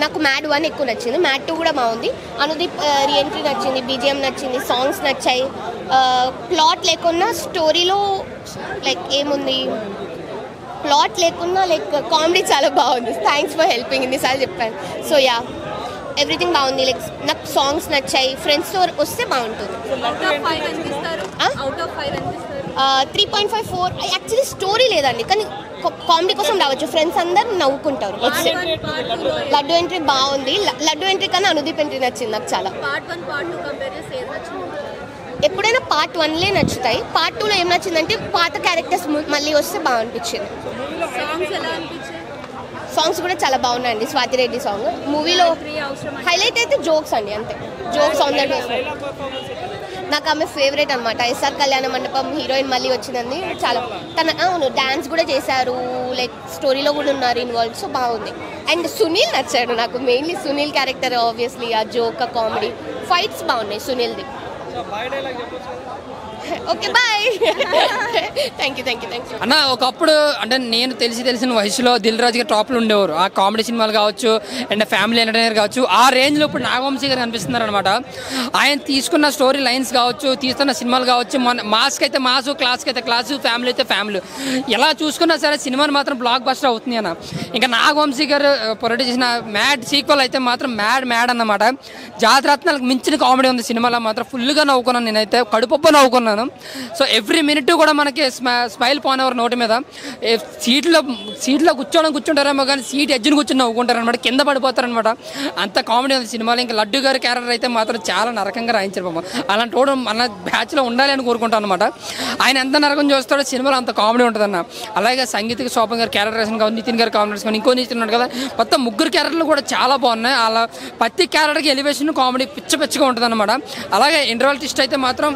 నాకు మ్యాడ్ 1 ఎక్కువ నచ్చింది, మ్యాడ్ 2 కూడా బాగుంది. అనుదీప్ రీఎంట్రీ నచ్చింది, బీజిఎం నచ్చింది, సాంగ్స్ నచ్చాయి. ప్లాట్ లేకున్నా స్టోరీలో లైక్ ఏముంది, ప్లాట్ లేకున్నా లైక్ కామెడీ చాలా బాగుంది. థ్యాంక్స్ ఫర్ హెల్పింగ్, ఇన్నిసార్లు చెప్పాను. సో యా, ఎవ్రీథింగ్ బాగుంది. లైక్ నాకు సాంగ్స్ నచ్చాయి, ఫ్రెండ్స్తో వస్తే బాగుంటుంది. 3.54. యాక్చువల్లీ స్టోరీ లేదండి, కానీ కామెడీ కోసం రావచ్చు, ఫ్రెండ్స్ అందరు నవ్వుకుంటారు. లడ్డు ఎంట్రీ బాగుంది. లడ్డు ఎంట్రీ కన్నా అనుదీప్ ఎంట్రీ నచ్చింది నాకు చాలా. ఎప్పుడైనా పార్ట్ 1లే నచ్చుతాయి, పార్ట్ 2లో ఏం నచ్చిందంటే పాత క్యారెక్టర్స్ మళ్ళీ వస్తే బాగా అనిపించింది. సాంగ్స్ కూడా చాలా బాగున్నాయండి. స్వాతి రెడ్డి సాంగ్ మూవీలో హైలైట్ అయితే జోక్స్ అండి, అంతే. Jokes on the day. నాకు ఆమె ఫేవరెట్ అనమాట. ఎస్ఆర్ కళ్యాణ మండపం హీరోయిన్ మళ్ళీ వచ్చిందండి, చాలా అవును డ్యాన్స్ కూడా చేశారు, లైక్ స్టోరీలో కూడా ఉన్నారు ఇన్వాల్వ్. సో బాగుంది. అండ్ సునీల్ నచ్చాడు నాకు, మెయిన్లీ సునీల్ క్యారెక్టర్ ఆబ్వియస్లీ, ఆ జోక్, ఆ కామెడీ, ఫైట్స్ బాగున్నాయి సునీల్ది. Okay bye. Thank you. అన్న ఒకప్పుడు అంటే నేను తెలిసిన వయసులో దిల్ రాజు గారు టాప్లో ఉండేవారు, ఆ కామెడీ సినిమాలు కావచ్చు అండ్ ఫ్యామిలీ ఎంటర్టైనర్ కావచ్చు. ఆ రేంజ్లో ఇప్పుడు నాగవంశీ గారు కనిపిస్తున్నారు అనమాట. ఆయన తీసుకున్న స్టోరీ లైన్స్ కావచ్చు, తీస్తున్న సినిమాలు కావచ్చు, మాస్కి అయితే మాసు, క్లాస్కి అయితే క్లాసు, ఫ్యామిలీ అయితే ఫ్యామిలీ, ఎలా చూసుకున్నా సరే సినిమాని మాత్రం బ్లాక్ బస్టర్ అవుతుంది అన్న. ఇంకా నాగవంశీ గారు ప్రొడ్యూస్ చేసిన మ్యాడ్ సీక్వెల్ అయితే మాత్రం మ్యాడ్ అన్నమాట. జాతిరత్నాలకు మించిన కామెడీ ఉంది సినిమాలో, మాత్రం ఫుల్గా నవ్వుకున్నాను నేనైతే, కడుపొప్ప నవ్వుకున్నాను. సో ఎవ్రీ మినిట్ కూడా మనకి స్మైల్ పోనేవారు నోటి మీద. సీట్లో కూర్చుంటారేమో కానీ సీట్ ఎడ్జ్ని కూర్చొని నవ్వుకుంటారనమాట, కింద పడిపోతారనమాట, అంత కామెడీ ఉంది సినిమాలో. ఇంకా లడ్డు గారి క్యారెక్టర్ అయితే మాత్రం చాలా నరకంగా రాయించారు పాపం. అలాంటి వాడు మన బ్యాచ్లో ఉండాలి అని కోరుకుంటాను అనమాట. ఆయన ఎంత నరకం చూస్తాడో సినిమాలో అంత కామెడీ ఉంటుందన్న. అలాగే సంగీతకి శోభన్ గారి క్యారెక్టరేషన్ కావచ్చు, నితిన్ గారి కాంబినేషన్ కానీ, ఇంకో నితిన్ ఉన్నాడు కదా, మొత్తం ముగ్గురు క్యారెక్టర్లు కూడా చాలా బాగున్నాయి. అలా ప్రతి క్యారెక్టర్కి ఎలివేషన్ కామెడీ పిచ్చగా ఉంటుంది అనమాట. అలాగే ఇంటర్వల్ ట్విస్ట్ అయితే మాత్రం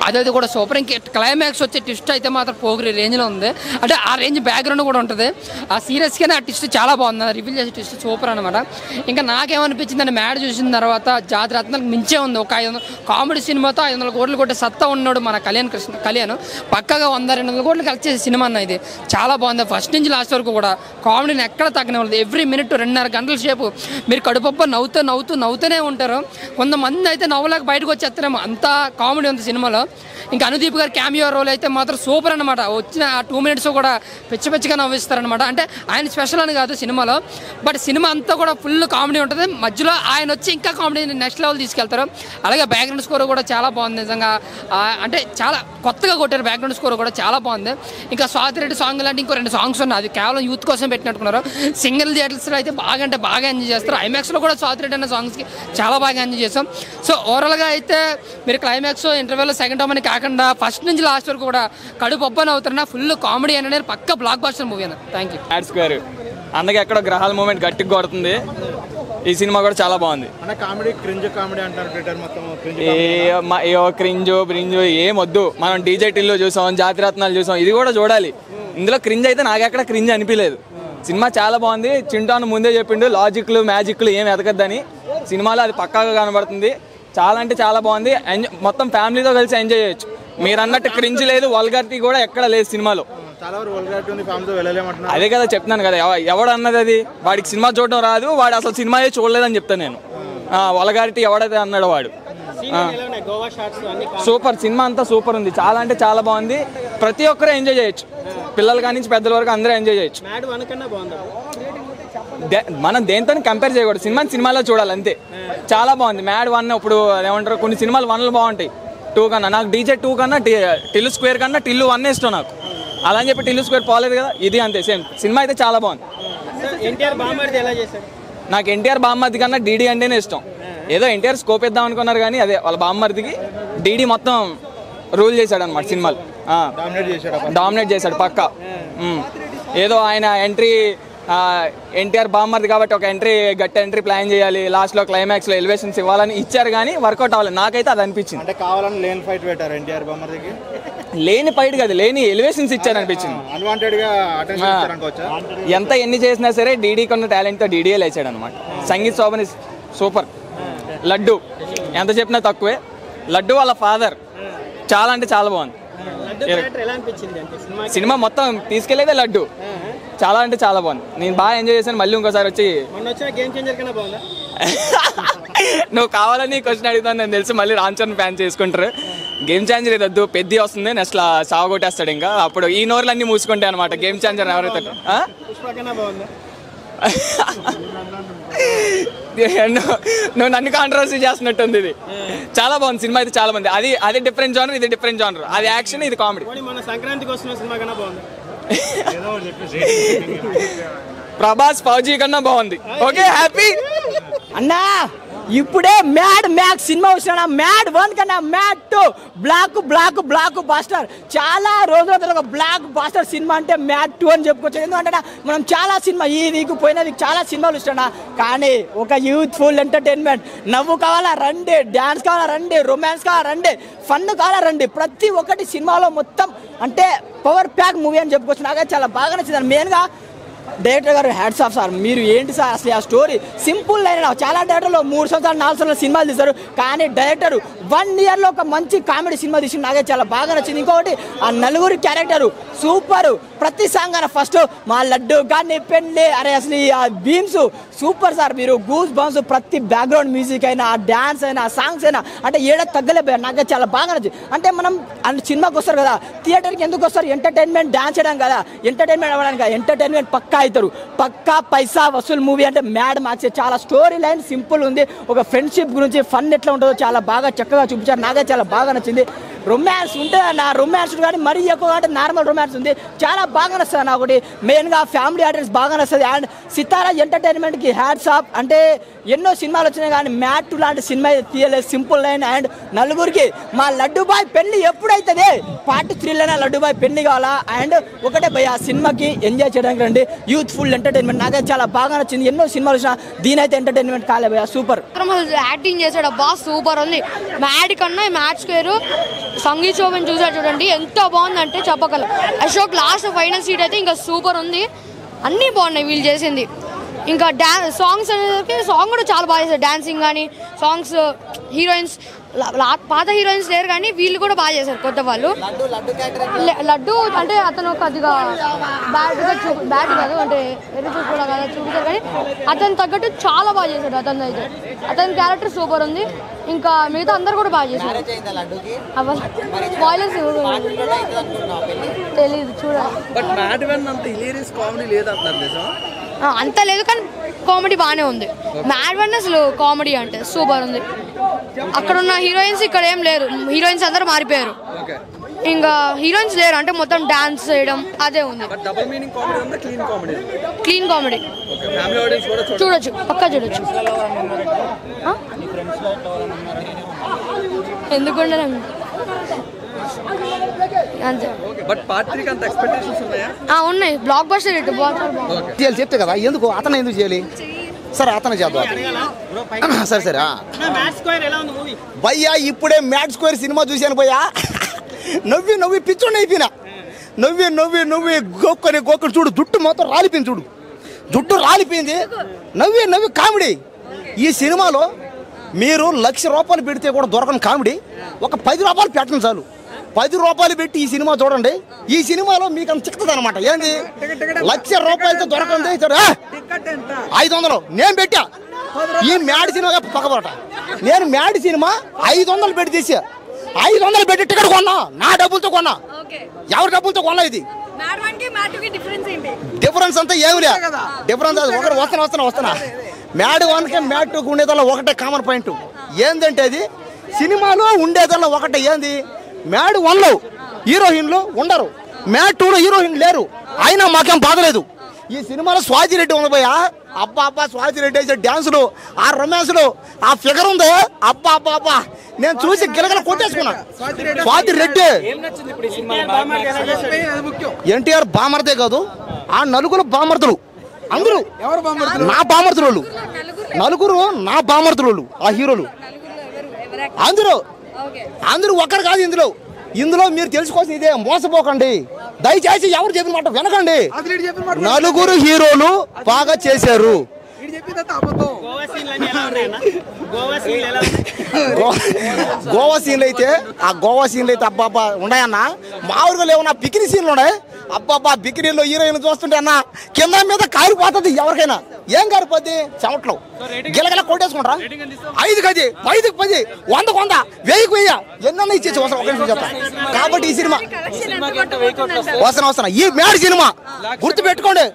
అదైతే కూడా సూపర్. ఇంక క్లైమాక్స్ వచ్చే ట్విస్ట్ అయితే మాత్రం పోగిరి రేంజ్లో ఉంది, అంటే ఆ రేంజ్ బ్యాక్గ్రౌండ్ కూడా ఉంటుంది. ఆ సీరియస్గానే ఆ ట్విస్ట్ చాలా బాగుంది, రివీల్ చేసే ట్విస్ట్ సూపర్ అనమాట. ఇంకా నాకేమనిపించింది అంటే మ్యాడ్ చూసిన తర్వాత జాతిరత్నాలకు మించే ఉంది. ఒక 500 కామెడీ సినిమాతో 500 కోట్లు కొట్టే సత్తా ఉన్నాడు మన కళ్యాణ్. పక్కగా 100-200 కోట్లు కలిసి చేసే సినిమా అన్న ఇది. చాలా బాగుంది ఫస్ట్ నుంచి లాస్ట్ వరకు కూడా, కామెడీని ఎక్కడ తగ్గనివ్వలేదు. ఎవ్రీ మినిట్ 2.5 గంటల సేపు మీరు కడుపొప్ప నవ్వుతూనే ఉంటారు. కొంతమంది అయితే నవ్వలేక బయటకు వచ్చేస్తారేమో, అంత కామెడీ ఉంది సినిమాలో. ఇంకా అనుదీప్ గారి క్యామియో రోల్ అయితే మాత్రం సూపర్ అనమాట. వచ్చిన 2 minutes కూడా పిచ్చగా నవ్విస్తారనమాట. అంటే ఆయన స్పెషల్ అని కాదు సినిమాలో, బట్ సినిమా అంతా కూడా ఫుల్ కామెడీ ఉంటుంది. మధ్యలో ఆయన వచ్చి ఇంకా కామెడీని నెక్స్ట్ లెవెల్ తీసుకెళ్తారు. అలాగే బ్యాక్గ్రౌండ్ స్కోర్ కూడా చాలా బాగుంది నిజంగా, అంటే చాలా కొత్తగా కొట్టారు. బ్యాక్గ్రౌండ్ స్కోర్ కూడా చాలా బాగుంది. ఇంకా స్వాతి రెడ్డి సాంగ్ లాంటి ఇంకో 2 సాంగ్స్ ఉన్నాయి, అది కేవలం యూత్ కోసం పెట్టినట్టుకున్నారు. సింగిల్ థియేటర్స్లో అయితే బాగా ఎంజాయ్ చేస్తారు. ఐమాక్స్లో కూడా స్వాతి రెడ్డి అన్న సాంగ్స్కి చాలా బాగా ఎంజాయ్ చేస్తాం. సో ఓవరాల్గా అయితే మీరు క్లైమాక్స్ ఇంటర్వెల్లో సెకండ్ హాఫ్ అని కాకుండా ఫస్ట్ నుంచి లాస్ట్ వరకు కూడా కడుపొప్పని అవుతున్నా ఫుల్ కామెడీ అనేది పక్క బ్లాక్ బస్టర్ మూవీ అన్న. Thank you. యాడ్ స్క్వేర్ అందుకే ఎక్కడో గ్రహాల మూమెంట్ గట్టిగా కొడుతుంది. ఈ సినిమా కూడా చాలా బాగుంది. క్రింజ్ ఏం వద్దు. మనం డీజే టిల్లో చూసాం, జాతిరత్నాలు చూసాం, ఇది కూడా చూడాలి. ఇందులో క్రింజ్ అయితే నాకెక్కడ క్రింజ్ అనిపించలేదు. సినిమా చాలా బాగుంది. చింటాను ముందే చెప్పిండు లాజిక్లు మ్యాజిక్లు ఏం ఎదగద్దని, సినిమాలో అది పక్కాగా కనబడుతుంది. చాలా అంటే చాలా బాగుంది. మొత్తం ఫ్యామిలీతో కలిసి ఎంజాయ్ చేయొచ్చు. మీరు అన్నట్టు క్రింజ్ లేదు, వల్గారిటీ కూడా ఎక్కడ లేదు సినిమాలో. అదే కదా చెప్తున్నాను కదా, ఎవడు అన్నది అది. వాడికి సినిమా చూడడం రాదు, వాడు అసలు సినిమాయే చూడలేదని చెప్తాను నేను. వల్గారిటీ ఎవడైతే అన్నాడు వాడు. సూపర్, సినిమా అంతా సూపర్ ఉంది. చాలా అంటే చాలా బాగుంది. ప్రతి ఒక్కరూ ఎంజాయ్ చేయొచ్చు, పిల్లల కాడి నుంచి పెద్దల వరకు అందరూ ఎంజాయ్ చేయొచ్చు. మనం దేంతో కంపేర్ చేయకూడదు, సినిమాలో చూడాలి అంతే. చాలా బాగుంది. మ్యాడ్ 1 ఇప్పుడు ఏమంటారు, కొన్ని సినిమాలు 1 బాగుంటాయి, 2 కన్నా. నాకు డీజే 2 కన్నా టిల్లు స్క్వేర్ కన్నా టిల్లు 1 ఇష్టం నాకు. అలా అని చెప్పి టిల్లు స్క్వేర్ పోలేదు కదా, ఇది అంతే సేమ్. సినిమా అయితే చాలా బాగుంది. నాకు ఎన్టీఆర్ బామ్మర్ది కన్నా డీడీ అంటేనే ఇష్టం. ఏదో ఎన్టీఆర్ స్కోప్ ఇద్దాం అనుకున్నారు కానీ అదే వాళ్ళ బామ్మర్దికి డీడీ మొత్తం రూల్ చేశాడు అనమాట సినిమాలు. డామినేట్ చేశాడు పక్కా. ఏదో ఆయన ఎంట్రీ ఎన్టీఆర్ బామ్మర్ది కాబట్టి ఒక గట్టి ఎంట్రీ ప్లాన్ చేయాలి, లాస్ట్లో క్లైమాక్స్లో ఎలివేషన్స్ ఇవ్వాలని ఇచ్చారు కానీ వర్కౌట్ అవ్వాలి. నాకైతే అది అనిపించింది. అంటే కావాలని లేని ఫైట్ పెట్టారు ఎన్టీఆర్ బామ్మర్దికి. లేని ఫైట్ కాదు, లేని ఎలివేషన్స్ ఇచ్చారు అనిపించింది. ఎంత ఎన్ని చేసినా సరే డీడీకి ఉన్న టాలెంట్తో డీడీఏ లేచాడు అనమాట. సంగీత్ శోభన్ సూపర్. లడ్డు ఎంత చెప్పినా తక్కువే. లడ్డు వాళ్ళ ఫాదర్ చాలా అంటే చాలా బాగుంది. సినిమా మొత్తం తీసుకెళ్లేదే లడ్డు. చాలా అంటే చాలా బాగుంది. నేను బాగా ఎంజాయ్ చేశాను. మళ్ళీ ఇంకోసారి వచ్చి మొన్న వచ్చిన గేమ్ చేంజర్ కన్నా బాగుందా? నువ్వు కావాలని క్వశ్చన్ అడుగుతాను నేను తెలుసు. మళ్ళీ రామ్ చరణ్ ఫ్యాన్ చేసుకుంటారు. గేమ్ ఛాంజర్ ఏదొద్దు, పెద్ద వస్తుంది, నెక్స్ట్ సాగొట్టేస్తాడు. ఇంకా అప్పుడు ఈ నోర్లు అన్నీ మూసుకుంటాయి అనమాట. గేమ్ ఛాంజర్ ఎవరైతే పుష్ప కన్నా బాగుందా? నువ్వు నన్ను కాంట్రవర్సీ చేస్తున్నట్టుంది. ఇది చాలా బాగుంది సినిమా అయితే చాలా బాగుంది. అది డిఫరెంట్ జానర్, ఇది డిఫరెంట్ జానర్. అది యాక్షన్, ఇది కామెడీ. మన సంక్రాంతికి వస్తున్న సినిమా కన్నా బాగుంది. ప్రభాస్ ఫౌజీ కన్నా బాగుంది. ఓకే హ్యాపీ అన్నా. ఇప్పుడే మ్యాడ్ మ్యాక్స్ సినిమా వచ్చినా, మ్యాడ్ 1 కన్నా మ్యాడ్ 2 బ్లాక్ బాస్టర్. చాలా రోజుల తర్వాత బ్లాక్ బాస్టర్ సినిమా అంటే మ్యాడ్ 2 అని చెప్పుకోవచ్చు. ఎందుకంటే మనం చాలా సినిమా ఈ వీక్ పోయిన వీక్ చాలా సినిమాలు ఇస్తున్నా, కానీ ఒక యూత్ఫుల్ ఎంటర్టైన్మెంట్. నవ్వు కావాలా రండి, డ్యాన్స్ కావాలా రండి, రొమాన్స్ కావాలా రండి, ఫన్ కావాలా రండి. ప్రతి ఒక్కటి సినిమాలో మొత్తం అంటే పవర్ ప్యాక్ మూవీ అని చెప్పుకోవచ్చు. నాకైతే చాలా బాగా నచ్చింది. మెయిన్గా డైరెక్టర్ గారు హ్యాట్స్ ఆఫ్ సార్. మీరు ఏంటి సార్ అసలు ఆ స్టోరీ సింపుల్ లైన్. చాలా డైరెక్టర్లు 3 సంవత్సరాలు 4 సంవత్సరాలు సినిమాలు తీశారు, కానీ డైరెక్టర్ 1 ఇయర్లో ఒక మంచి కామెడీ సినిమా తీసి నాకే చాలా బాగా నచ్చింది. ఇంకొకటి ఆ నలుగురు క్యారెక్టరు సూపర్. ప్రతి సాంగ్ అన్న ఫస్ట్ మా లడ్డు కానీ పెళ్ళి అరే అసలు ఆ బీమ్స్ సూపర్ సార్. మీరు గూస్ బంప్స్ ప్రతి బ్యాక్గ్రౌండ్ మ్యూజిక్ అయినా, ఆ డ్యాన్స్ అయినా, ఆ సాంగ్స్ అయినా అంటే తగ్గలేపోయారు. నాకే చాలా బాగా నచ్చింది. అంటే మనం సినిమాకి వస్తారు కదా, థియేటర్కి ఎందుకు వస్తారు? ఎంటర్టైన్మెంట్ డాన్స్ చేయడం కదా, ఎంటర్టైన్మెంట్ అవ్వడానికి. ఎంటర్టైన్మెంట్ పక్కా అవుతారు. పక్కా పైసా వసూలు మూవీ అంటే మ్యాడ్ మ్యాక్స్. చాలా స్టోరీ లైన్ సింపుల్ ఉంది. ఒక ఫ్రెండ్షిప్ గురించి ఫన్ ఎట్లా ఉంటుందో చాలా బాగా చక్కగా చూపించారు. నాకే చాలా బాగా నచ్చింది. రొమాన్స్ ఉంటుంది అన్న, రొమాన్స్ కానీ మరీ ఎక్కువ అంటే నార్మల్ రొమాన్స్ ఉంది. చాలా బాగా నస్తుంది అన్న. ఒకటి మెయిన్గా ఫ్యామిలీ ఆడియన్స్ బాగా నస్తుంది. అండ్ సితారా ఎంటర్టైన్మెంట్కి హ్యాట్స్ ఆఫ్. అంటే ఎన్నో సినిమాలు వచ్చినాయి కానీ మ్యాడ్ 2 లాంటి సినిమా తీయలేదు. Simple line. అండ్ నలుగురికి మా లడ్డు బాయ్ పెళ్లి ఎప్పుడైతుంది, పార్ట్ 3లోనే లడ్డు బాయ్ పెళ్లి కావాలా. అండ్ ఒకటే భయ ఆ సినిమాకి ఎంజాయ్ చేయడానికి రండి. యూత్ఫుల్ ఎంటర్టైన్మెంట్ నాకైతే చాలా బాగా నచ్చింది. ఎన్నో సినిమాలు వచ్చినా దీనైతే ఎంటర్టైన్మెంట్ కాలే భయ సూపర్. యాక్టింగ్ చేశాడు అబ్బా సూపర్ ఉంది. మ్యాడ్ కన్నా మ్యాడ్ స్క్వేర్ సంగీత్ శోభన్ చూసాడు చూడండి ఎంత బాగుందంటే చెప్పగలం. అశోక్ లాస్ట్ ఫైనల్ సీట్ అయితే ఇంకా సూపర్ ఉంది. అన్నీ బాగున్నాయి వీళ్ళు చేసింది. ఇంకా సాంగ్స్ అనేసరికి సాంగ్ కూడా చాలా బాగా చేశారు. డాన్సింగ్ కానీ సాంగ్స్, హీరోయిన్స్ పాత హీరోయిన్స్ లేరు కానీ వీళ్ళు కూడా బాగా చేశారు కొత్త వాళ్ళు. లడ్డు అంటే అతను కొద్దిగా బ్యాడ్ కాదు అంటే ఎర్ర చూసి కూడా కదా చూపించారు, కానీ అతను తగ్గట్టు చాలా బాగా చేశాడు. అతను అయితే అతని క్యారెక్టర్ సూపర్ ఉంది. ఇంకా మిగతా అందరు కూడా బాగా చేశారు. స్పాయిలర్స్ తెలీదు చూడాలి. అంత లేదు కానీ కామెడీ బాగానే ఉంది. మ్యాడ్ వన్ అసలు కామెడీ అంటే సూపర్ ఉంది. అక్కడ ఉన్న హీరోయిన్స్ ఇక్కడ ఏం లేరు. హీరోయిన్స్ అందరూ మారిపోయారు. ఇంకా హీరోయిన్స్ లేరు అంటే మొత్తం డాన్స్ చేయడం అదే ఉంది. క్లీన్ కామెడీ చూడొచ్చు, పక్కా చూడొచ్చు. ఎందుకుండే అంతే. ఉన్నాయి. బ్లాక్ బస్టర్ హిట్ చేయాలి చెప్తే కదా, ఎందుకు అతను ఎందుకు చేయాలి? సరే అతను చేద్దాం. సరే భయ్యా ఇప్పుడే మ్యాడ్ స్క్వేర్ సినిమా చూశాను భయ్యా. నవ్వి పిచ్చోండి అయిపోయినా. నవ్వి గొక్కని చూడు, జుట్టు మొత్తం రాలిపోయింది. చూడు జుట్టు రాలిపోయింది. నవ్వి కామెడీ. ఈ సినిమాలో మీరు 1,00,000 రూపాయలు పెడితే కూడా దొరకని కామెడీ ఒక 10 రూపాయలు పెట్టండి చాలు. 10 రూపాయలు పెట్టి ఈ సినిమా చూడండి. ఈ సినిమాలో మీకు అంత చిక్కుతుంది అనమాట. ఏంది 1,00,000 రూపాయలతో దొరకండి 500 నేను పెట్టా. ఈ మ్యాడ్ సినిమా పక్కపడట. నేను మ్యాడ్ సినిమా 500 పెట్టి తీసా. 500 పెట్టి టికెట్ కొన్నా. నా డబ్బులతో కొన్నా. ఎవరి డబ్బులతో కొన్నా? ఇది డిఫరెన్స్ అంతా ఏమి లే. డిఫరెన్స్ ఒకటి వస్తున్నా. మ్యాడ్ 1కి మ్యాడ్ 2కి ఉండేదల్లా ఒకటే కామన్ పాయింట్. ఏంటంటే అది సినిమాలో ఉండేదల్లా ఒకటే. ఏంది మ్యాడ్ 1లో హీరోయిన్లు ఉండరు, మ్యాడ్ 2లో హీరోయిన్ లేరు. అయినా మాకేం బాధలేదు. ఈ సినిమాలో స్వాతి రెడ్డి ఉంది భయ్యా. అబ్బా స్వాతి రెడ్డి వేసే డ్యాన్సులు, ఆ రొమాన్స్లు, ఆ ఫిగర్ ఉంది. అబ్బా నేను చూసి గిలగల కొట్టేసుకున్నా. స్వాతి రెడ్డి ఎన్టీఆర్ బామర్దే కాదు, ఆ నలుగురు బామర్దులు. అందరూ నా బామర్దులు. నలుగురు నా బామర్దులు. ఆ హీరోలు అందరూ ఒక్కరు కాదు. ఇందులో మీరు తెలుసుకోవాల్సింది ఇదే. మోసపోకండి దయచేసి. ఎవరు చెప్పిన మాట వినకండి. నలుగురు హీరోలు బాగా చేశారు. గోవా సీన్లు అయితే అబ్బాబ్బా ఉన్నాయన్న. మా ఊరిలో లేవన్నా పికిని సీన్లు ఉన్నాయి. అబ్బాబ్బా బికినీలో హీరోయిన్ చూస్తుంటే అన్న కింద మీద కారిపోతుంది ఎవరికైనా. ఏం కారిపోద్ది? చెమట్లో గిలగిల కొట్టేసుకుంటారా? 5కి 10, 5కి 10, 100కి 100, 1000కి 1000 ఎన్నన్నా ఇచ్చేసి అవసరం. ఒక నిమిషం చెప్తా. కాబట్టి ఈ సినిమా వస్తున్నా ఈ మ్యాడ్ సినిమా గుర్తు పెట్టుకోండి.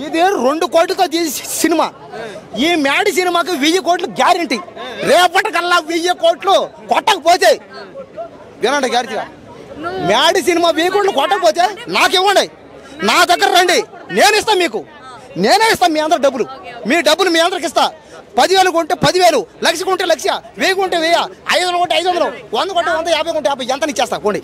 ఇది 2 కోట్లతో తీసి సినిమా. ఈ మ్యాడ్ సినిమాకి 1000 కోట్లు గ్యారంటీ. రేపటికల్లా 1000 కోట్లు కొట్టకపోతే వినండి గ్యారంటీగా. మ్యాడ్ సినిమా 1000 కోట్లు కొట్టకపోతే నాకు ఇవ్వండి, నా దగ్గర రండి, నేను ఇస్తాను మీకు. నేనే ఇస్తాను మీ అందరు డబ్బులు. మీ డబ్బులు మీ అందరికి ఇస్తా. 10,000 కొంటే 10,000, 1,00,000 కొంటే 1,00,000, 1000 కొంటే 1000, 500 కొంటే 500, 100 కొంటే 100, 50 కొంటే 50, ఎంత ఇచ్చేస్తా పోండి.